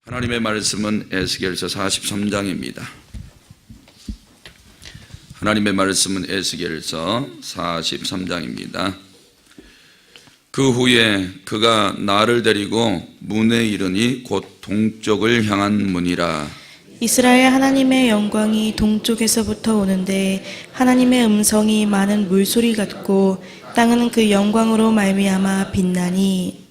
하나님의 말씀은 에스겔서 43장입니다. 하나님의 말씀은 에스겔서 43장입니다. 그 후에 그가 나를 데리고 문에 이르니 곧 동쪽을 향한 문이라. 이스라엘 하나님의 영광이 동쪽에서부터 오는데 하나님의 음성이 많은 물소리 같고 땅은 그 영광으로 말미암아 빛나니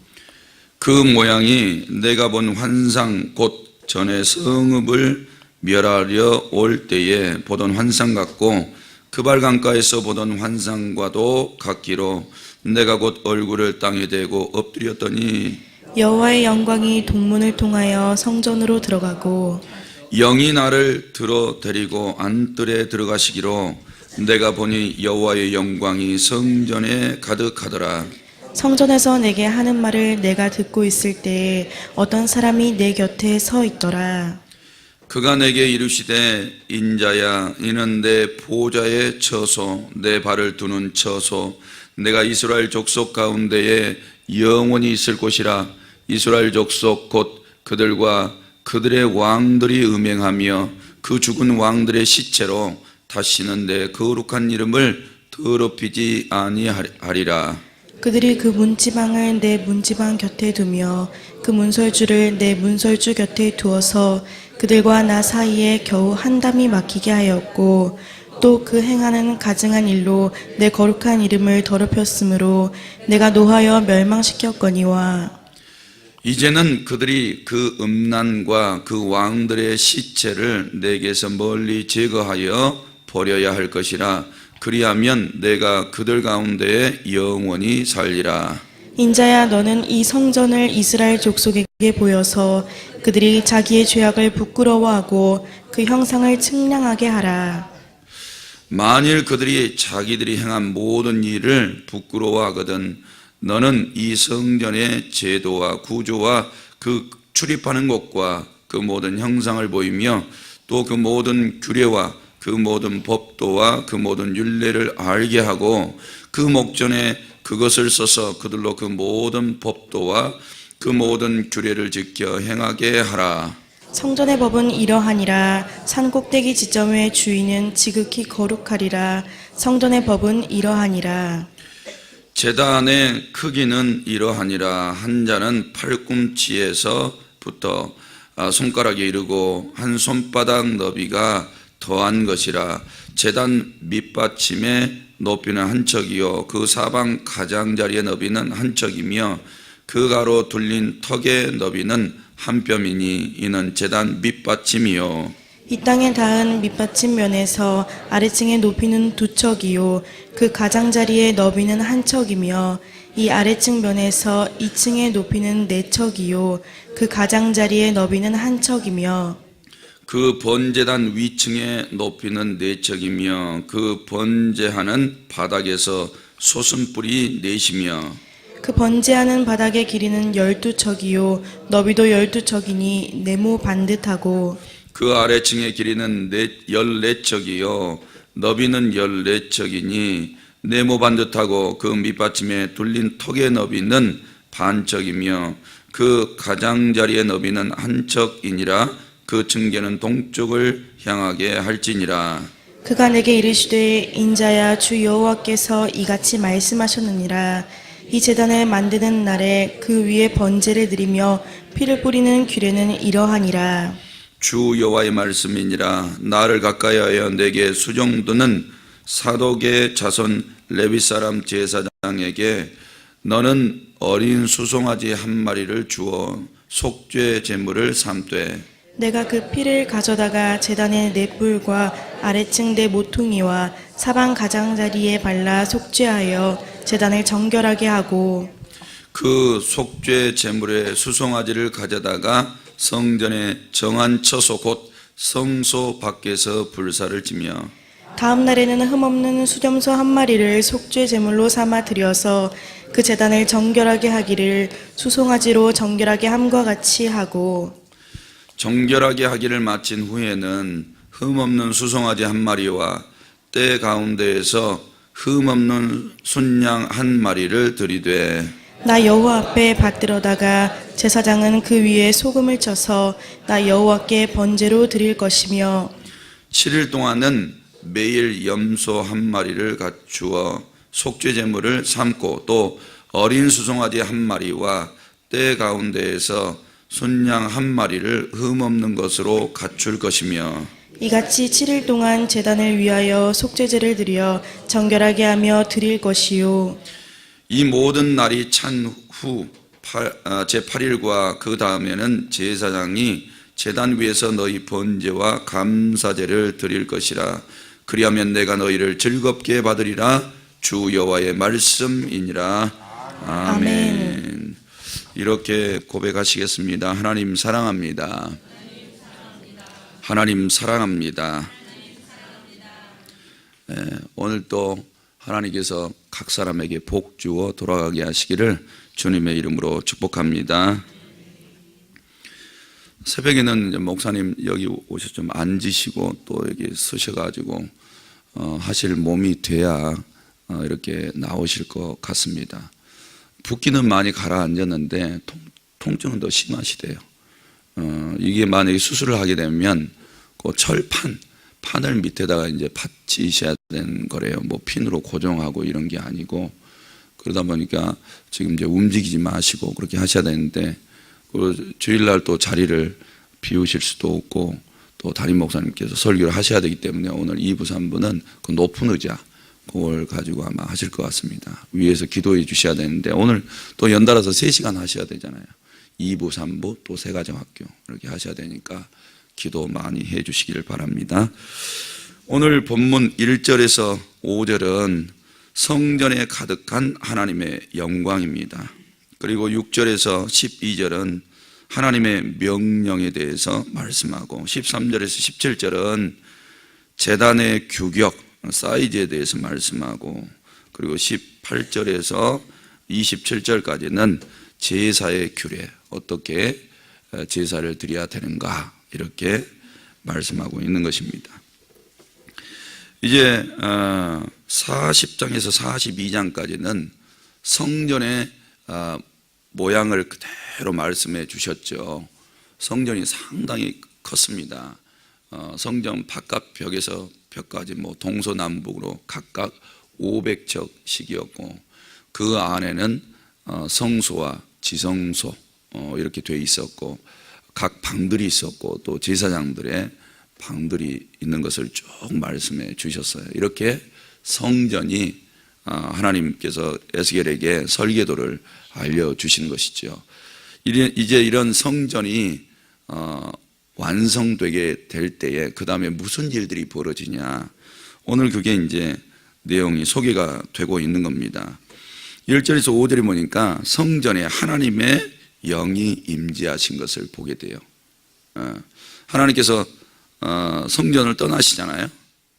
그 모양이 내가 본 환상 곧 전에 성읍을 멸하려 올 때에 보던 환상 같고 그발 강가에서 보던 환상과도 같기로 내가 곧 얼굴을 땅에 대고 엎드렸더니 여호와의 영광이 동문을 통하여 성전으로 들어가고 영이 나를 들어 데리고 안뜰에 들어가시기로 내가 보니 여호와의 영광이 성전에 가득하더라. 성전에서 내게 하는 말을 내가 듣고 있을 때에 어떤 사람이 내 곁에 서 있더라. 그가 내게 이르시되 인자야 이는 내 보좌의 처소 내 발을 두는 처소 내가 이스라엘 족속 가운데에 영원히 있을 곳이라. 이스라엘 족속 곧 그들과 그들의 왕들이 음행하며 그 죽은 왕들의 시체로 다시는 내 거룩한 이름을 더럽히지 아니하리라. 그들이 그 문지방을 내 문지방 곁에 두며 그 문설주를 내 문설주 곁에 두어서 그들과 나 사이에 겨우 한 담이 막히게 하였고 또 그 행하는 가증한 일로 내 거룩한 이름을 더럽혔으므로 내가 노하여 멸망시켰거니와 이제는 그들이 그 음란과 그 왕들의 시체를 내게서 멀리 제거하여 버려야 할 것이라. 그리하면 내가 그들 가운데에 영원히 살리라. 인자야 너는 이 성전을 이스라엘 족속에게 보여서 그들이 자기의 죄악을 부끄러워하고 그 형상을 측량하게 하라. 만일 그들이 자기들이 행한 모든 일을 부끄러워하거든 너는 이 성전의 제도와 구조와 그 출입하는 곳과 그 모든 형상을 보이며 또 그 모든 규례와 그 모든 법도와 그 모든 율례를 알게 하고 그 목전에 그것을 써서 그들로 그 모든 법도와 그 모든 규례를 지켜 행하게 하라. 성전의 법은 이러하니라. 산꼭대기 지점의 주인은 지극히 거룩하리라. 성전의 법은 이러하니라. 제단의 크기는 이러하니라. 한 자는 팔꿈치에서부터 손가락에 이르고 한 손바닥 너비가 더한 것이라. 제단 밑받침의 높이는 한 척이요 그 사방 가장자리의 너비는 한 척이며 그 가로 둘린 턱의 너비는 한 뼘이니 이는 제단 밑받침이요. 이 땅에 닿은 밑받침 면에서 아래층의 높이는 2척이요 그 가장자리의 너비는 한 척이며 이 아래층 면에서 2층의 높이는 4척이요 그 가장자리의 너비는 한 척이며 그 번제단 위층의 높이는 4척이며 그 번제하는 바닥에서 솟은뿔이 4이며 그 번제하는 바닥의 길이는 12척이요 너비도 12척이니 네모 반듯하고 그 아래층의 길이는 14척이요 너비는 14척이니 네모 반듯하고 그 밑받침에 둘린 턱의 너비는 반척이며 그 가장자리의 너비는 한 척이니라. 그 층계는 동쪽을 향하게 할지니라. 그가 내게 이르시되 인자야 주 여호와께서 이같이 말씀하셨느니라. 이 제단을 만드는 날에 그 위에 번제를 드리며 피를 뿌리는 규례는 이러하니라. 주 여호와의 말씀이니라. 나를 가까이하여 내게 수종드는 사독의 자손 레위 사람 제사장에게 너는 어린 수송아지 한 마리를 주어 속죄 제물을 삼되 내가 그 피를 가져다가 제단의 네 뿔과 아래층 네 모퉁이와 사방 가장자리에 발라 속죄하여 제단을 정결하게 하고 그 속죄 제물의 수송아지를 가져다가 성전의 정한 처소 곧 성소 밖에서 불사를 지며 다음 날에는 흠없는 수염소 한 마리를 속죄 제물로 삼아 드려서 그 제단을 정결하게 하기를 수송아지로 정결하게 함과 같이 하고 정결하게 하기를 마친 후에는 흠없는 수송아지 한 마리와 때 가운데에서 흠없는 순양 한 마리를 들이되 나 여호와 앞에 받들어다가 제사장은 그 위에 소금을 쳐서 나 여호와께 번제로 드릴 것이며 7일 동안은 매일 염소 한 마리를 갖추어 속죄 제물을 삼고 또 어린 수송아지 한 마리와 때 가운데에서 순양 한 마리를 흠없는 것으로 갖출 것이며 이같이 7일 동안 제단을 위하여 속죄제를 드려 정결하게 하며 드릴 것이요 이 모든 날이 찬 후 제8일과 그 다음에는 제사장이 제단 위에서 너희 번제와 감사제를 드릴 것이라. 그리하면 내가 너희를 즐겁게 받으리라. 주 여호와의 말씀이니라. 아멘. 이렇게 고백하시겠습니다. 하나님 사랑합니다. 하나님 사랑합니다. 네, 오늘 또 하나님께서 각 사람에게 복 주어 돌아가게 하시기를 주님의 이름으로 축복합니다. 새벽에는 이제 목사님 여기 오셔서 좀 앉으시고 또 여기 서셔가지고 하실 몸이 돼야 이렇게 나오실 것 같습니다. 붓기는 많이 가라앉았는데 통증은 더 심하시대요. 이게 만약에 수술을 하게 되면 그 판을 밑에다가 이제 받치셔야 되는 거래요. 뭐 핀으로 고정하고 이런 게 아니고. 그러다 보니까 지금 이제 움직이지 마시고 그렇게 하셔야 되는데, 주일날 또 자리를 비우실 수도 없고 또 담임 목사님께서 설교를 하셔야 되기 때문에 오늘 2부 3부는 그 높은 의자 그걸 가지고 아마 하실 것 같습니다. 위에서 기도해 주셔야 되는데 오늘 또 연달아서 3시간 하셔야 되잖아요. 2부 3부 또 새가정학교 이렇게 하셔야 되니까 기도 많이 해 주시길 바랍니다. 오늘 본문 1절에서 5절은 성전에 가득한 하나님의 영광입니다. 그리고 6절에서 12절은 하나님의 명령에 대해서 말씀하고 13절에서 17절은 제단의 규격, 사이즈에 대해서 말씀하고 그리고 18절에서 27절까지는 제사의 규례, 어떻게 제사를 드려야 되는가 이렇게 말씀하고 있는 것입니다. 이제 40장에서 42장까지는 성전의 모양을 그대로 말씀해 주셨죠. 성전이 상당히 컸습니다. 성전 바깥 벽에서 벽까지 뭐 동서남북으로 각각 500척씩이었고 그 안에는 성소와 지성소 이렇게 돼 있었고 각 방들이 있었고 또 제사장들의 방들이 있는 것을 쭉 말씀해 주셨어요. 이렇게 성전이 하나님께서 에스겔에게 설계도를 알려주신 것이죠. 이제 이런 성전이 완성되게 될 때에 그 다음에 무슨 일들이 벌어지냐, 오늘 그게 이제 내용이 소개가 되고 있는 겁니다. 1절에서 5절에 보니까 성전에 하나님의 영이 임재하신 것을 보게 돼요. 하나님께서 성전을 떠나시잖아요.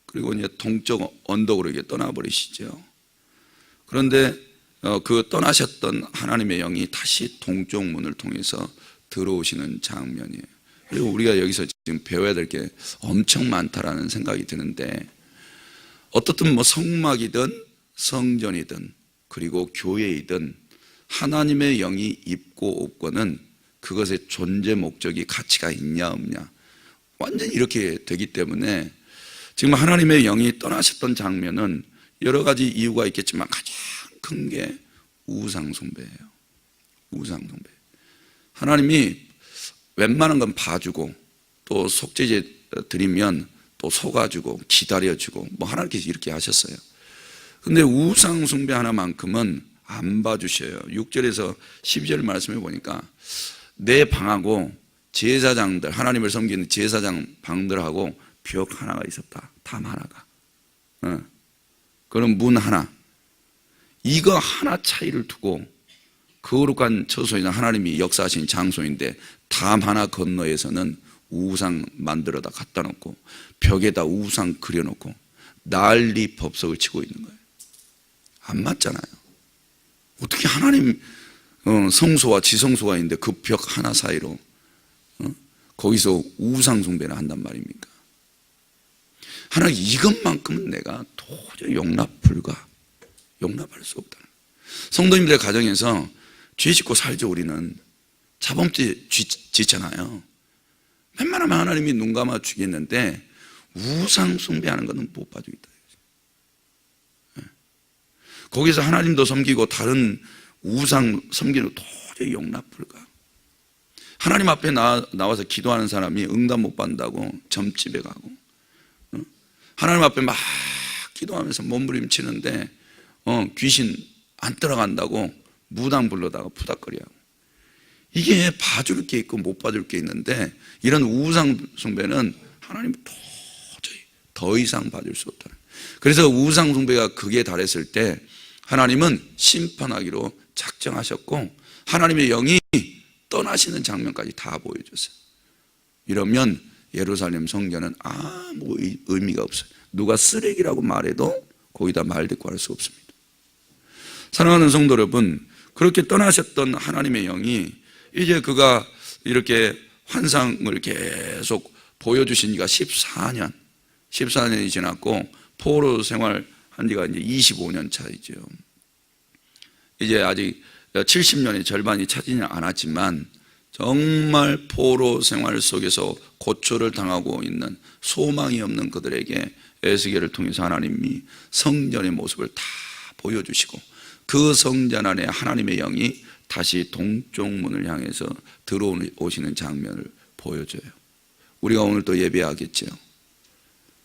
그리고 이제 동쪽 언덕으로 이게 떠나버리시죠. 그런데 그 떠나셨던 하나님의 영이 다시 동쪽 문을 통해서 들어오시는 장면이에요. 그리고 우리가 여기서 지금 배워야 될 게 엄청 많다라는 생각이 드는데, 어떻든 뭐 성막이든 성전이든 그리고 교회이든 하나님의 영이 있고 없고는 그것의 존재 목적이 가치가 있냐 없냐 완전히 이렇게 되기 때문에 지금 하나님의 영이 떠나셨던 장면은 여러 가지 이유가 있겠지만 가장 큰 게 우상숭배예요. 우상숭배. 하나님이 웬만한 건 봐주고 또 속죄제 드리면 또 속아주고 기다려주고 뭐 하나님께서 이렇게 하셨어요. 근데 우상숭배 하나만큼은 안 봐주셔요. 6절에서 12절 말씀해 보니까 내 방하고 제사장들, 하나님을 섬기는 제사장 방들하고 벽 하나가 있었다. 담 하나가. 그럼 문 하나. 이거 하나 차이를 두고 거룩한 처소이나 하나님이 역사하신 장소인데 담 하나 건너에서는 우상 만들어다 갖다 놓고 벽에다 우상 그려놓고 난리 법석을 치고 있는 거예요. 안 맞잖아요. 어떻게 하나님 성소와 지성소가 있는데 그 벽 하나 사이로 거기서 우상 숭배를 한단 말입니까? 하나님 이것만큼은 내가 도저히 용납할 수 없다. 성도님들의 가정에서 죄 짓고 살죠. 우리는 자범죄 짓잖아요. 웬만하면 하나님이 눈 감아 주겠는데 우상 숭배하는 것은 못 봐주겠다. 거기서 하나님도 섬기고 다른 우상 섬기는 도저히 용납 불가. 하나님 앞에 나와서 기도하는 사람이 응답 못 받는다고 점집에 가고, 하나님 앞에 막 기도하면서 몸부림치는데 귀신 안 들어간다고 무당 불러다가 푸닥거리하고, 이게 봐줄 게 있고 못 봐줄 게 있는데, 이런 우상 숭배는 하나님 도저히 더 이상 봐줄 수 없다. 그래서 우상 숭배가 극에 달했을 때 하나님은 심판하기로 작정하셨고 하나님의 영이 떠나시는 장면까지 다 보여줬어요. 이러면 예루살렘 성전은 아무 의미가 없어요. 누가 쓰레기라고 말해도 거기다 말 대꾸할 수 없습니다. 사랑하는 성도 여러분, 그렇게 떠나셨던 하나님의 영이 이제 그가 이렇게 환상을 계속 보여주신 지가 14년이 지났고 포로 생활한 지가 이제 25년 차이죠. 이제 아직 70년의 절반이 차지는 않았지만 정말 포로 생활 속에서 고초를 당하고 있는 소망이 없는 그들에게 에스겔을 통해서 하나님이 성전의 모습을 다 보여주시고, 그 성전 안에 하나님의 영이 다시 동쪽 문을 향해서 들어오시는 장면을 보여줘요. 우리가 오늘 또 예배하겠죠.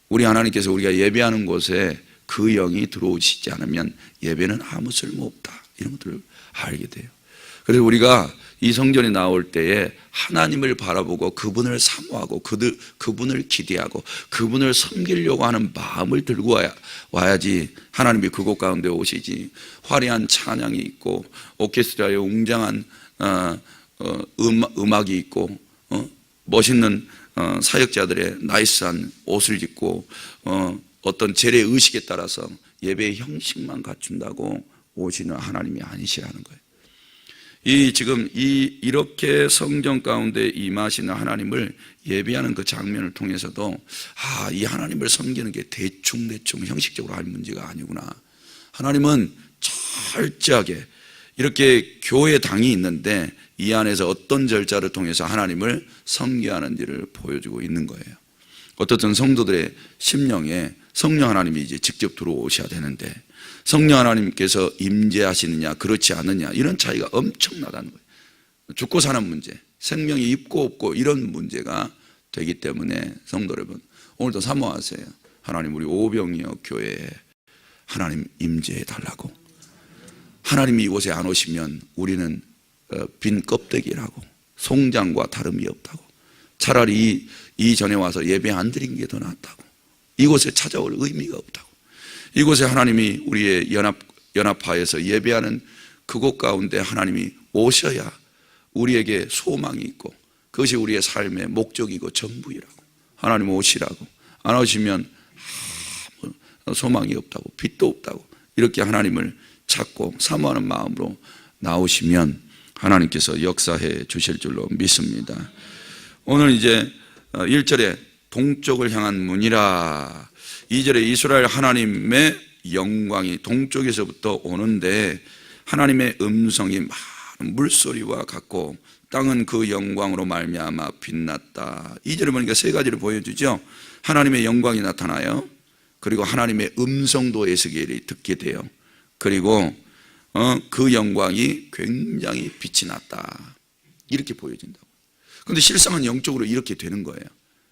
우리 하나님께서 우리가 예배하는 곳에 그 영이 들어오시지 않으면 예배는 아무 쓸모없다, 이런 것들을 알게 돼요. 그래서 우리가 이 성전에 나올 때에 하나님을 바라보고 그분을 사모하고 그분을 기대하고 그분을 섬기려고 하는 마음을 들고 와야지 하나님이 그곳 가운데 오시지. 화려한 찬양이 있고 오케스트라의 웅장한 음악이 있고 멋있는 사역자들의 나이스한 옷을 입고 어떤 재래 의식에 따라서 예배의 형식만 갖춘다고 오시는 하나님이 아니시라는 거예요. 지금 이렇게 성전 가운데 임하시는 하나님을 예배하는 그 장면을 통해서도 이 하나님을 섬기는 게 대충 형식적으로 할 문제가 아니구나. 하나님은 철저하게 이렇게 교회당이 있는데 이 안에서 어떤 절차를 통해서 하나님을 섬겨야 하는지를 보여주고 있는 거예요. 어떻든 성도들의 심령에 성령 하나님이 이제 직접 들어오셔야 되는데 성령 하나님께서 임재하시느냐 그렇지 않느냐, 이런 차이가 엄청나다는 거예요. 죽고 사는 문제, 생명이 있고 없고 이런 문제가 되기 때문에 성도 여러분, 오늘도 사모하세요. 하나님, 우리 오병이어 교회에 하나님 임재해 달라고. 하나님이 이곳에 안 오시면 우리는 빈 껍데기라고, 송장과 다름이 없다고, 차라리 이전에 와서 예배 안 드린 게 더 낫다고, 이곳에 찾아올 의미가 없다고, 이곳에 하나님이 우리의 연합하에서 예배하는 그곳 가운데 하나님이 오셔야 우리에게 소망이 있고 그것이 우리의 삶의 목적이고 전부이라고. 하나님 오시라고. 안 오시면 아무 소망이 없다고, 빛도 없다고, 이렇게 하나님을 찾고 사모하는 마음으로 나오시면 하나님께서 역사해 주실 줄로 믿습니다. 오늘 이제 1절에 동쪽을 향한 문이라, 2절에 이스라엘 하나님의 영광이 동쪽에서부터 오는데 하나님의 음성이 많은 물소리와 같고 땅은 그 영광으로 말미암아 빛났다. 2절에 보니까 세 가지를 보여주죠. 하나님의 영광이 나타나요. 그리고 하나님의 음성도 에스겔이 듣게 돼요. 그리고 그 영광이 굉장히 빛이 났다, 이렇게 보여진다고. 그런데 실상은 영적으로 이렇게 되는 거예요.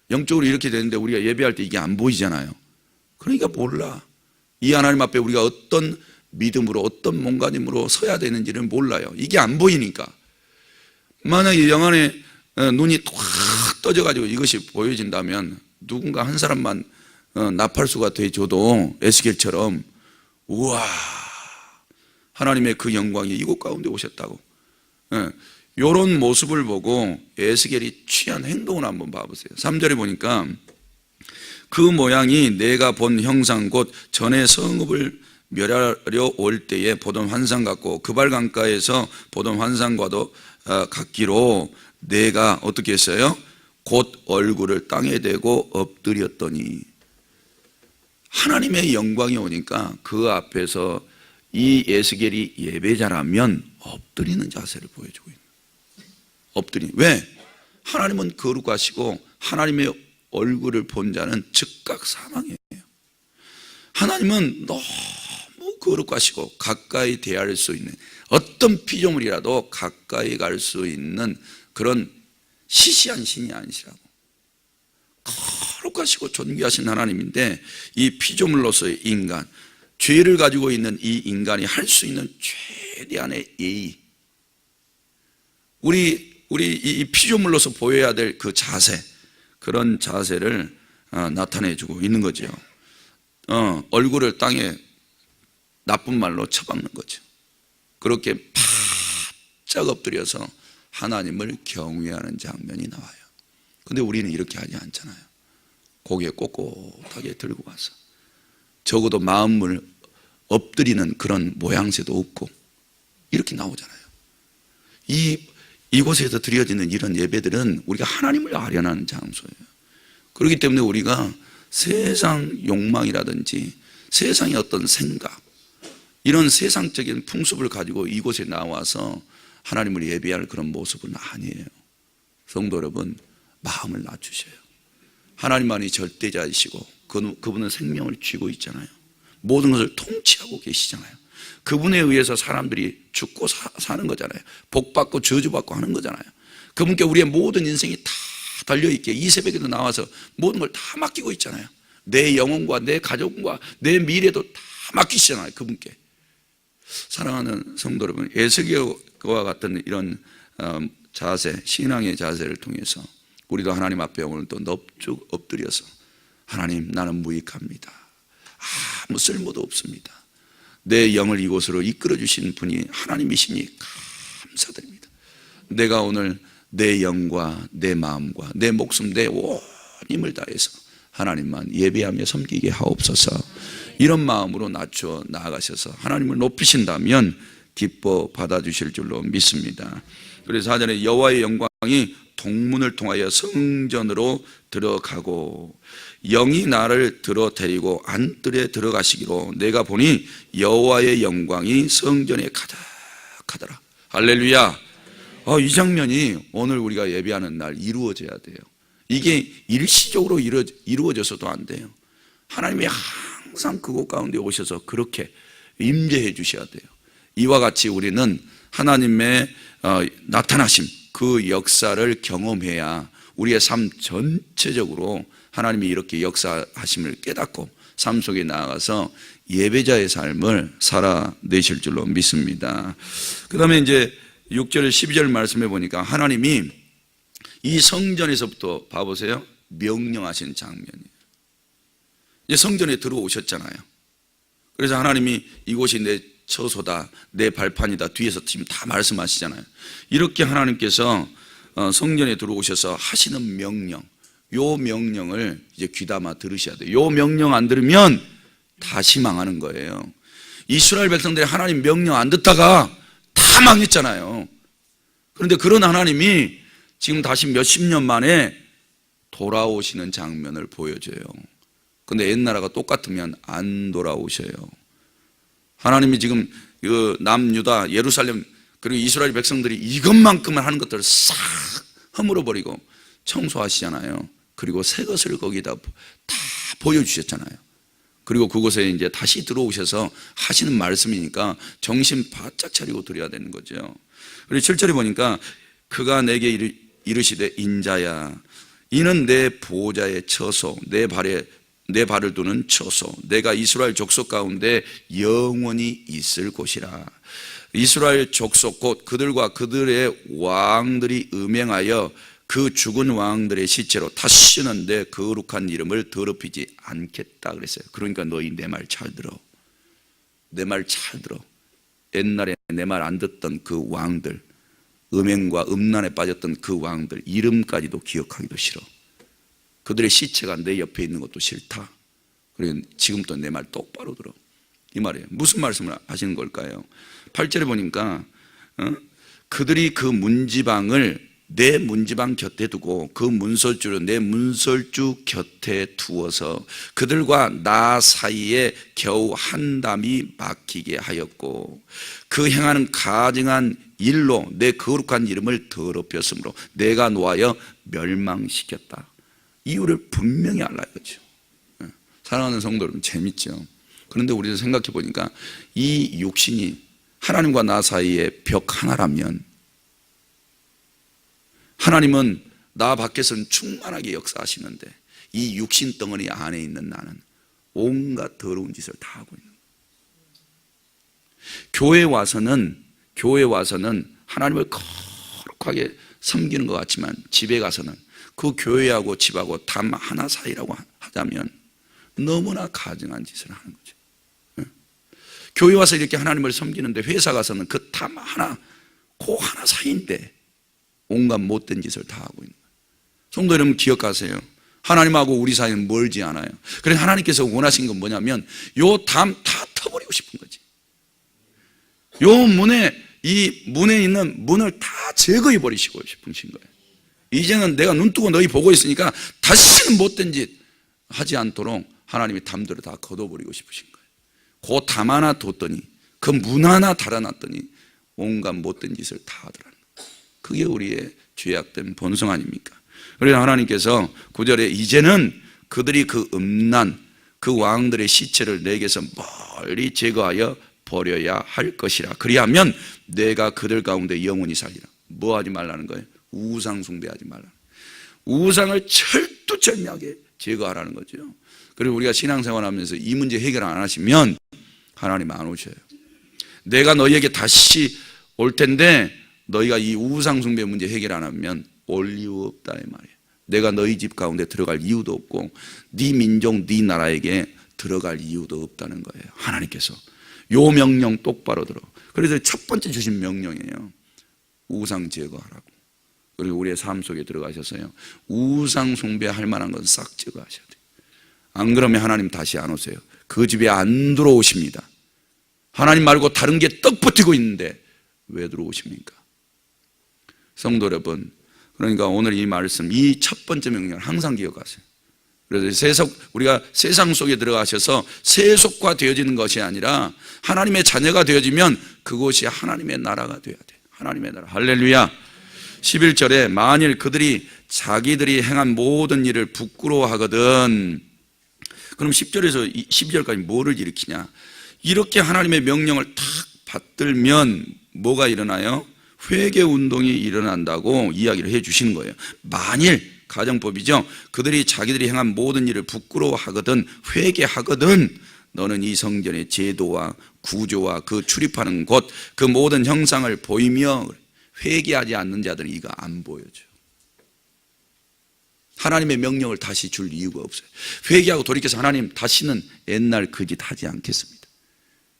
영적으로 이렇게 되는데 우리가 예배할 때 이게 안 보이잖아요. 그러니까 몰라. 이 하나님 앞에 우리가 어떤 믿음으로 어떤 몸가짐으로 서야 되는지를 몰라요. 이게 안 보이니까. 만약에 영 안에 눈이 확 떠져가지고 이것이 보여진다면 누군가 한 사람만 나팔수가 돼줘도 에스겔처럼 우와, 하나님의 그 영광이 이곳 가운데 오셨다고. 이런 모습을 보고 에스겔이 취한 행동을 한번 봐보세요. 3절에 보니까 그 모양이 내가 본 형상 곧 전에 성읍을 멸하려 올 때에 보던 환상 같고 그발 강가에서 보던 환상과도 같기로 내가 어떻게 했어요? 곧 얼굴을 땅에 대고 엎드렸더니, 하나님의 영광이 오니까 그 앞에서 이 에스겔이 예배자라면 엎드리는 자세를 보여주고 있는 거예요. 엎드리는. 왜? 하나님은 거룩하시고 하나님의 얼굴을 본 자는 즉각 사망이에요. 하나님은 너무 거룩하시고 가까이 대할 수 있는, 어떤 피조물이라도 가까이 갈 수 있는 그런 시시한 신이 아니시라고. 거룩하시고 존귀하신 하나님인데, 이 피조물로서의 인간, 죄를 가지고 있는 이 인간이 할 수 있는 최대한의 예의, 우리 이 피조물로서 보여야 될 그 자세, 그런 자세를 나타내주고 있는 거죠. 얼굴을 땅에 나쁜 말로 쳐박는 거죠. 그렇게 바짝 엎드려서 하나님을 경외하는 장면이 나와요. 근데 우리는 이렇게 하지 않잖아요. 고개 꼿꼿하게 들고 와서 적어도 마음을 엎드리는 그런 모양새도 없고 이렇게 나오잖아요. 이곳에서 드려지는 이런 예배들은 우리가 하나님을 아련하는 장소예요. 그렇기 때문에 우리가 세상 욕망이라든지 세상의 어떤 생각, 이런 세상적인 풍습을 가지고 이곳에 나와서 하나님을 예배할 그런 모습은 아니에요. 성도 여러분, 마음을 낮추셔요. 하나님만이 절대자이시고 그분은 생명을 쥐고 있잖아요. 모든 것을 통치하고 계시잖아요. 그분에 의해서 사람들이 죽고 사는 거잖아요. 복받고 저주받고 하는 거잖아요. 그분께 우리의 모든 인생이 다 달려있기에 이 새벽에도 나와서 모든 걸 다 맡기고 있잖아요. 내 영혼과 내 가족과 내 미래도 다 맡기시잖아요. 그분께. 사랑하는 성도 여러분, 에스겔과 같은 이런 자세, 신앙의 자세를 통해서 우리도 하나님 앞에 오늘 또 넙죽 엎드려서, 하나님, 나는 무익합니다. 아무 쓸모도 없습니다. 내 영을 이곳으로 이끌어 주신 분이 하나님이시니 감사드립니다. 내가 오늘 내 영과 내 마음과 내 목숨, 내 온 힘을 다해서 하나님만 예배하며 섬기게 하옵소서. 이런 마음으로 낮춰 나아가셔서 하나님을 높이신다면 기뻐 받아주실 줄로 믿습니다. 그래서 4절에 여호와의 영광이 동문을 통하여 성전으로 들어가고 영이 나를 들어 데리고 안뜰에 들어가시기로 내가 보니 여호와의 영광이 성전에 가득하더라. 할렐루야. 이 장면이 오늘 우리가 예배하는 날 이루어져야 돼요. 이게 일시적으로 이루어져서도 안 돼요. 하나님이 항상 그곳 가운데 오셔서 그렇게 임재해 주셔야 돼요. 이와 같이 우리는 하나님의 나타나심, 그 역사를 경험해야 우리의 삶 전체적으로 하나님이 이렇게 역사하심을 깨닫고 삶 속에 나아가서 예배자의 삶을 살아내실 줄로 믿습니다. 그 다음에 이제 6절 12절 말씀해 보니까 하나님이 이 성전에서부터 봐보세요. 명령하신 장면이에요. 이제 성전에 들어오셨잖아요. 그래서 하나님이 이곳이 내 처소다, 내 발판이다, 뒤에서 지금 다 말씀하시잖아요. 이렇게 하나님께서 성전에 들어오셔서 하시는 명령, 요 명령을 이제 귀담아 들으셔야 돼요. 요 명령 안 들으면 다시 망하는 거예요. 이스라엘 백성들이 하나님 명령 안 듣다가 다 망했잖아요. 그런데 그런 하나님이 지금 다시 몇십 년 만에 돌아오시는 장면을 보여줘요. 근데 옛나라가 똑같으면 안 돌아오셔요. 하나님이 지금 남유다, 예루살렘, 그리고 이스라엘 백성들이 이것만큼만 하는 것들을 싹 허물어버리고 청소하시잖아요. 그리고 새 것을 거기다 다 보여주셨잖아요. 그리고 그곳에 이제 다시 들어오셔서 하시는 말씀이니까 정신 바짝 차리고 드려야 되는 거죠. 그리고 7절에 보니까 그가 내게 이르시되 인자야, 이는 내 보호자의 처소, 내 발을 두는 처소, 내가 이스라엘 족속 가운데 영원히 있을 곳이라. 이스라엘 족속 곧 그들과 그들의 왕들이 음행하여 그 죽은 왕들의 시체로 다시는 내 거룩한 이름을 더럽히지 않겠다 그랬어요. 그러니까 너희 내 말 잘 들어. 내 말 잘 들어. 옛날에 내 말 안 듣던 그 왕들, 음행과 음란에 빠졌던 그 왕들 이름까지도 기억하기도 싫어. 그들의 시체가 내 옆에 있는 것도 싫다. 그리고 지금도 내 말 똑바로 들어. 이 말이에요. 무슨 말씀을 하시는 걸까요? 8절에 보니까 그들이 그 문지방을 내 문지방 곁에 두고 그 문설주를 내 문설주 곁에 두어서 그들과 나 사이에 겨우 한 담이 막히게 하였고 그 행하는 가증한 일로 내 거룩한 이름을 더럽혔으므로 내가 노하여 멸망시켰다. 이유를 분명히 알아야 죠. 사랑하는 성도 여러분, 재밌죠. 그런데 우리도 생각해 보니까 이 육신이 하나님과 나 사이에 벽 하나라면 하나님은 나 밖에서는 충만하게 역사하시는데 이 육신 덩어리 안에 있는 나는 온갖 더러운 짓을 다 하고 있는 거예요. 교회에 와서는 하나님을 거룩하게 섬기는 것 같지만 집에 가서는 그 교회하고 집하고 담 하나 사이라고 하자면 너무나 가증한 짓을 하는 거죠. 교회 와서 이렇게 하나님을 섬기는데 회사 가서는 그 담 하나, 그 하나 사이인데 온갖 못된 짓을 다 하고 있는 거예요. 성도 여러분 기억하세요. 하나님하고 우리 사이는 멀지 않아요. 그래서 하나님께서 원하신 건 뭐냐면 요 담 다 터버리고 싶은 거지. 요 이 문에 있는 문을 다 제거해 버리시고 싶으신 거예요. 이제는 내가 눈 뜨고 너희 보고 있으니까 다시는 못된 짓 하지 않도록 하나님이 담들을 다 걷어버리고 싶으신 거예요. 그 담 하나 뒀더니 그 문 하나 달아놨더니 온갖 못된 짓을 다 하더라는 거예요. 그게 우리의 죄악된 본성 아닙니까? 그래서 하나님께서 9절에 이제는 그들이 그 음란 그 왕들의 시체를 내게서 멀리 제거하여 버려야 할 것이라. 그리하면 내가 그들 가운데 영원히 살리라. 뭐 하지 말라는 거예요? 우상 숭배하지 말라. 우상을 철두철미하게 제거하라는 거죠. 그리고 우리가 신앙생활하면서 이 문제 해결 안 하시면 하나님 안 오셔요. 내가 너희에게 다시 올 텐데 너희가 이 우상 숭배 문제 해결 안 하면 올 이유 없다 이 말이에요. 내가 너희 집 가운데 들어갈 이유도 없고 네 민족 네 나라에게 들어갈 이유도 없다는 거예요. 하나님께서 요 명령 똑바로 들어. 그래서 첫 번째 주신 명령이에요. 우상 제거하라고. 그리고 우리의 삶 속에 들어가셔서요, 우상 숭배할 만한 건 싹 제거하셔야 돼요. 안 그러면 하나님 다시 안 오세요. 그 집에 안 들어오십니다. 하나님 말고 다른 게 떡 붙이고 있는데 왜 들어오십니까? 성도 여러분, 그러니까 오늘 이 말씀, 이 첫 번째 명령을 항상 기억하세요. 그래서 우리가 세상 속에 들어가셔서 세속화 되어지는 것이 아니라 하나님의 자녀가 되어지면 그곳이 하나님의 나라가 되어야 돼요. 하나님의 나라. 할렐루야. 11절에 만일 그들이 자기들이 행한 모든 일을 부끄러워하거든. 그럼 10절에서 12절까지 뭐를 일으키냐? 이렇게 하나님의 명령을 탁 받들면 뭐가 일어나요? 회개 운동이 일어난다고 이야기를 해 주시는 거예요. 만일 가정법이죠. 그들이 자기들이 행한 모든 일을 부끄러워하거든 회개하거든 너는 이 성전의 제도와 구조와 그 출입하는 곳 그 모든 형상을 보이며 회개하지 않는 자들은 이거 안 보여줘. 하나님의 명령을 다시 줄 이유가 없어요. 회개하고 돌이켜서 하나님 다시는 옛날 그 짓 하지 않겠습니다.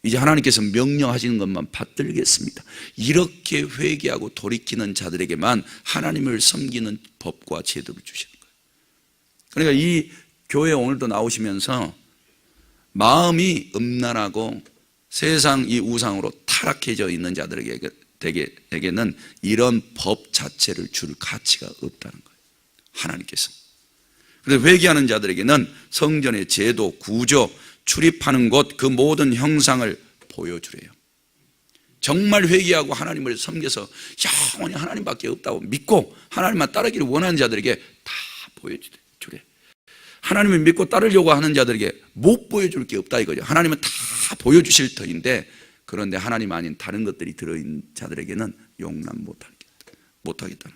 이제 하나님께서 명령하시는 것만 받들겠습니다. 이렇게 회개하고 돌이키는 자들에게만 하나님을 섬기는 법과 제도를 주시는 거예요. 그러니까 이 교회에 오늘도 나오시면서 마음이 음란하고 세상 이 우상으로 타락해져 있는 자들에게는 이런 법 자체를 줄 가치가 없다는 거예요. 하나님께서. 그래서 회개하는 자들에게는 성전의 제도, 구조, 출입하는 곳 그 모든 형상을 보여주래요. 정말 회개하고 하나님을 섬겨서 영원히 하나님밖에 없다고 믿고 하나님만 따르기를 원하는 자들에게 다 보여주래. 하나님을 믿고 따르려고 하는 자들에게 못 보여줄 게 없다 이거죠. 하나님은 다 보여주실 터인데 그런데 하나님 아닌 다른 것들이 들어있는 자들에게는 용납 못하겠다는.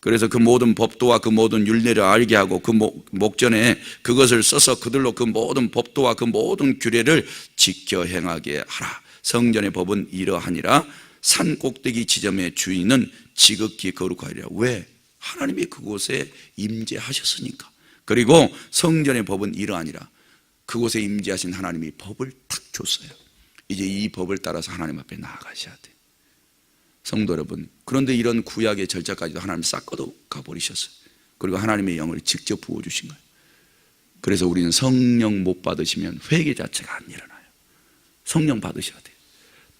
그래서 그 모든 법도와 그 모든 율례를 알게 하고 그 목전에 그것을 써서 그들로 그 모든 법도와 그 모든 규례를 지켜 행하게 하라. 성전의 법은 이러하니라. 산 꼭대기 지점의 주인은 지극히 거룩하리라. 왜? 하나님이 그곳에 임재하셨으니까. 그리고 성전의 법은 이러하니라. 그곳에 임재하신 하나님이 법을 탁 줬어요. 이제 이 법을 따라서 하나님 앞에 나아가셔야 돼요. 성도 여러분, 그런데 이런 구약의 절차까지도 하나님 싹 걷어가 버리셨어요. 그리고 하나님의 영을 직접 부어주신 거예요. 그래서 우리는 성령 못 받으시면 회개 자체가 안 일어나요. 성령 받으셔야 돼요.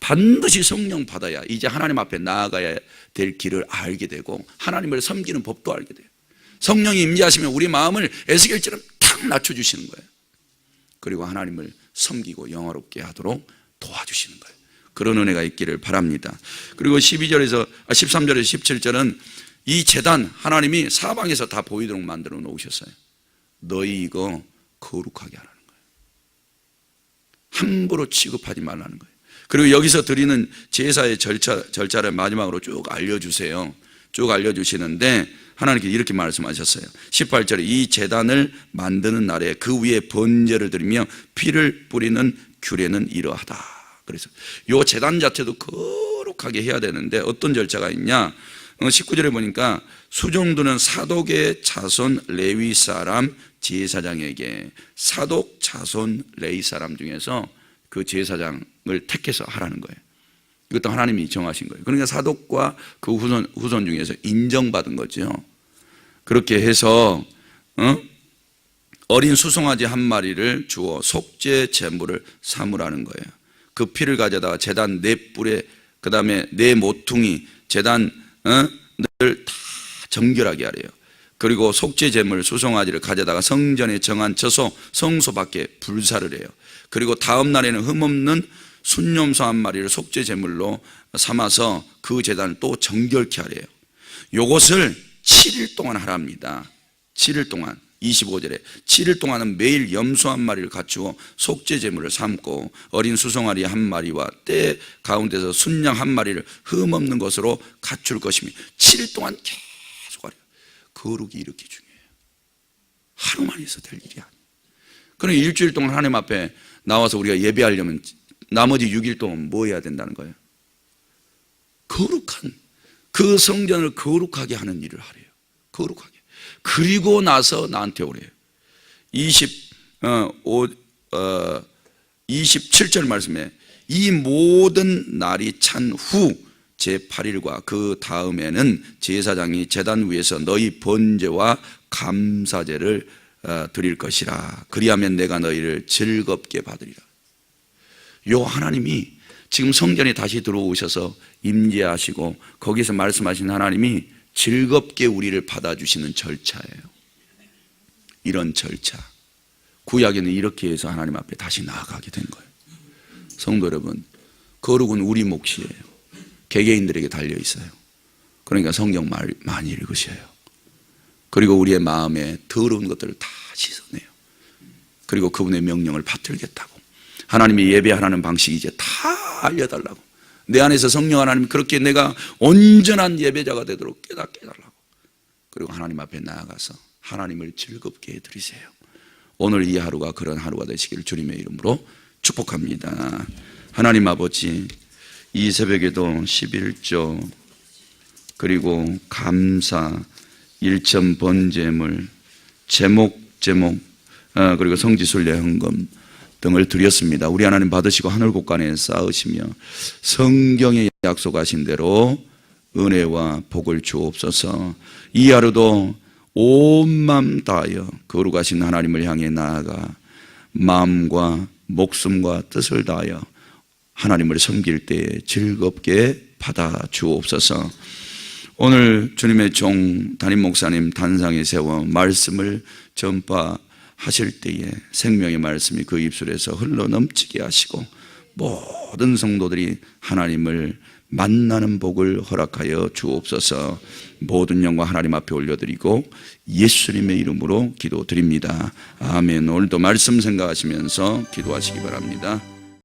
반드시 성령 받아야 이제 하나님 앞에 나아가야 될 길을 알게 되고 하나님을 섬기는 법도 알게 돼요. 성령이 임재하시면 우리 마음을 에스겔처럼 탁 낮춰주시는 거예요. 그리고 하나님을 섬기고 영화롭게 하도록 도와주시는 거예요. 그런 은혜가 있기를 바랍니다. 그리고 13절에서 17절은 이 제단 하나님이 사방에서 다 보이도록 만들어 놓으셨어요. 너희 이거 거룩하게 하라는 거예요. 함부로 취급하지 말라는 거예요. 그리고 여기서 드리는 제사의 절차를 마지막으로 쭉 알려주세요. 쭉 알려주시는데 하나님께서 이렇게 말씀하셨어요. 18절에 이 제단을 만드는 날에 그 위에 번제를 드리며 피를 뿌리는 규례는 이러하다. 그래서 이 제단 자체도 거룩하게 해야 되는데 어떤 절차가 있냐? 19절에 보니까 수종드는 사독의 자손 레위 사람 제사장에게 사독 자손 레위 사람 중에서 그 제사장을 택해서 하라는 거예요. 이것도 하나님이 정하신 거예요. 그러니까 사독과 그 후손 중에서 인정받은 거죠. 그렇게 해서 어린 수송아지 한 마리를 주어 속죄 제물을 삼으라는 거예요. 그 피를 가져다가 제단 네 뿔에 그 다음에 네 모퉁이 제단을 다 정결하게 하래요. 그리고 속죄 제물 수송아지를 가져다가 성전에 정한 처소 성소 밖에 불사를 해요. 그리고 다음 날에는 흠없는 순염소 한 마리를 속죄 제물로 삼아서 그 제단을 또 정결케 하래요. 요것을 7일 동안 하랍니다. 7일 동안 25절에 7일 동안은 매일 염소 한 마리를 갖추어 속죄 제물을 삼고 어린 수송아리 한 마리와 때 가운데서 순양 한 마리를 흠없는 것으로 갖출 것이며 7일 동안 계속 하래요. 거룩이 이렇게 중요해요. 하루만 해서 될 일이 아니에요. 그럼 일주일 동안 하나님 앞에 나와서 우리가 예배하려면 나머지 6일 동안 뭐 해야 된다는 거예요? 거룩한 그 성전을 거룩하게 하는 일을 하래요. 거룩하게. 그리고 나서 나한테 오래요. 27절 말씀에 이 모든 날이 찬 후 제8일과 그 다음에는 제사장이 제단 위에서 너희 번제와 감사제를 드릴 것이라. 그리하면 내가 너희를 즐겁게 받으리라. 요 하나님이 지금 성전에 다시 들어오셔서 임재하시고 거기서 말씀하신 하나님이 즐겁게 우리를 받아주시는 절차예요. 이런 절차. 구약에는 이렇게 해서 하나님 앞에 다시 나아가게 된 거예요. 성도 여러분, 거룩은 우리 몫이에요. 개개인들에게 달려 있어요. 그러니까 성경 많이 읽으셔요. 그리고 우리의 마음에 더러운 것들을 다 씻어내요. 그리고 그분의 명령을 받들겠다고. 하나님이 예배하라는 방식이 이제 다 알려달라고. 내 안에서 성령 하나님 그렇게 내가 온전한 예배자가 되도록 깨닫게 해달라고. 그리고 하나님 앞에 나아가서 하나님을 즐겁게 해드리세요. 오늘 이 하루가 그런 하루가 되시기를 주님의 이름으로 축복합니다. 하나님 아버지, 이 새벽에도 11조 그리고 감사 일천 번제물 제목 그리고 성지순례 헌금 등을 드렸습니다. 우리 하나님 받으시고 하늘 곳간에 쌓으시며 성경에 약속하신 대로 은혜와 복을 주옵소서. 이 하루도 온 마음 다하여 거룩하신 하나님을 향해 나아가 마음과 목숨과 뜻을 다하여 하나님을 섬길 때에 즐겁게 받아 주옵소서. 오늘 주님의 종 담임 목사님 단상에 세워 말씀을 전파하실 때에 생명의 말씀이 그 입술에서 흘러넘치게 하시고 모든 성도들이 하나님을 만나는 복을 허락하여 주옵소서. 모든 영광 하나님 앞에 올려드리고 예수님의 이름으로 기도드립니다. 아멘. 오늘도 말씀 생각하시면서 기도하시기 바랍니다.